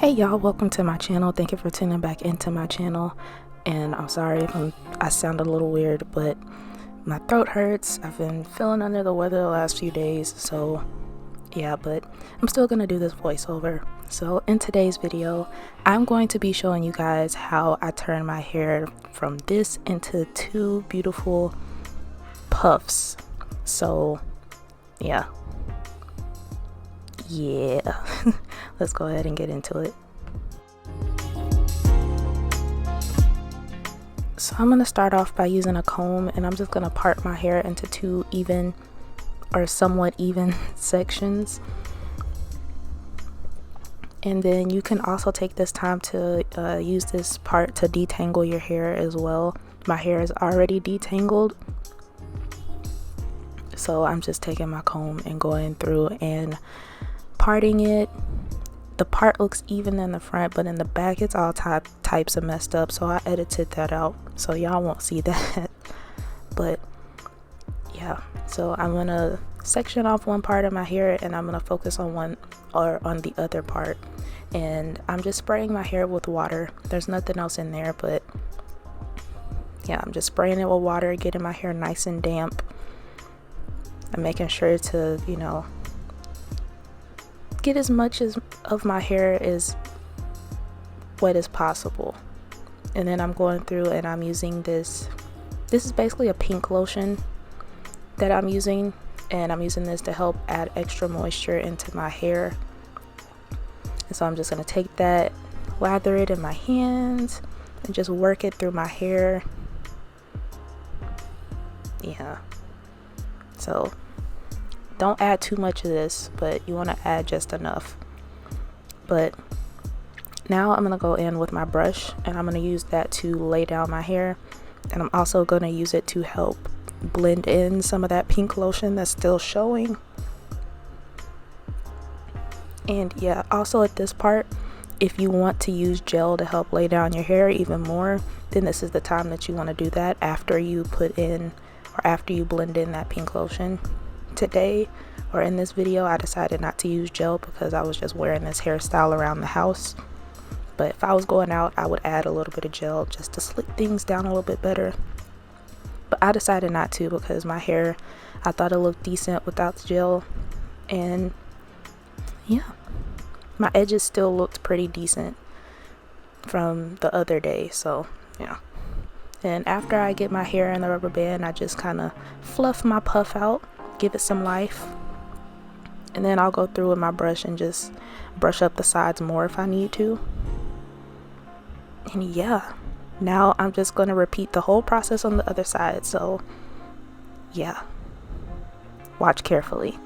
Hey y'all, welcome to my channel. Thank you for tuning back into my channel, and I'm sorry if I sound a little weird, but my throat hurts. I've been feeling under the weather the last few days, so yeah, but I'm still gonna do this voiceover. So in today's video, I'm going to be showing you guys how I turn my hair from this into two beautiful puffs. So yeah let's go ahead and get into it. So I'm going to start off by using a comb, and I'm just going to part my hair into two even or somewhat even sections. And then you can also take this time to use this part to detangle your hair as well. My hair is already detangled, so I'm just taking my comb and going through and parting it. The part looks even in the front, but in the back it's all types of messed up, so I edited that out so y'all won't see that. But yeah, so I'm gonna section off one part of my hair and I'm gonna focus on one or on the other part, and I'm just spraying my hair with water. There's nothing else in there, but yeah, I'm just spraying it with water, getting my hair nice and damp. I'm making sure to, you know, get as much of my hair as wet as possible. And then I'm going through and I'm using this is basically a pink lotion that I'm using, and I'm using this to help add extra moisture into my hair. And so I'm just going to take that, lather it in my hands, and just work it through my hair. Yeah, so don't add too much of this, but you want to add just enough. But now I'm going to go in with my brush, and I'm going to use that to lay down my hair, and I'm also going to use it to help blend in some of that pink lotion that's still showing. And yeah, also at this part, if you want to use gel to help lay down your hair even more, then this is the time that you want to do that, after you put in or after you blend in that pink lotion. Today, or in this video, I decided not to use gel because I was just wearing this hairstyle around the house. But if I was going out, I would add a little bit of gel just to slick things down a little bit better. But I decided not to because my hair, I thought it looked decent without the gel. And yeah, my edges still looked pretty decent from the other day, so yeah. And after I get my hair in the rubber band, I just kind of fluff my puff out, give it some life, and then I'll go through with my brush and just brush up the sides more if I need to. And yeah, now I'm just going to repeat the whole process on the other side, so yeah, watch carefully.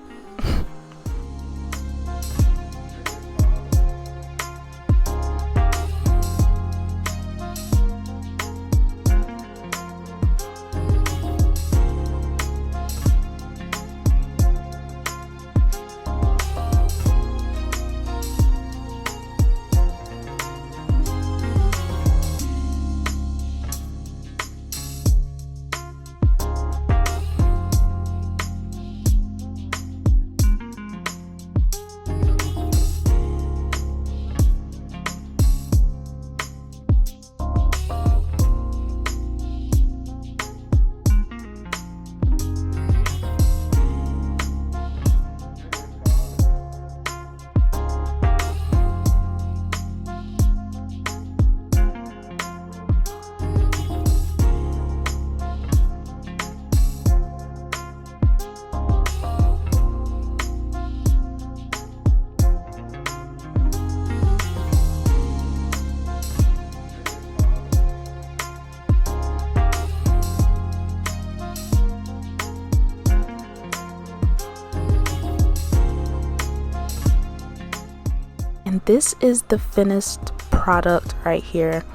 And this is the finished product right here.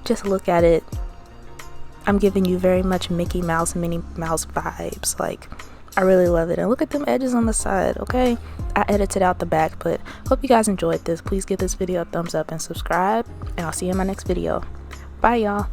Just look at it. I'm giving you very much Mickey Mouse, Minnie Mouse vibes. Like, I really love it. And look at them edges on the side, okay? I edited out the back, but hope you guys enjoyed this. Please give this video a thumbs up and subscribe, and I'll see you in my next video. Bye, y'all.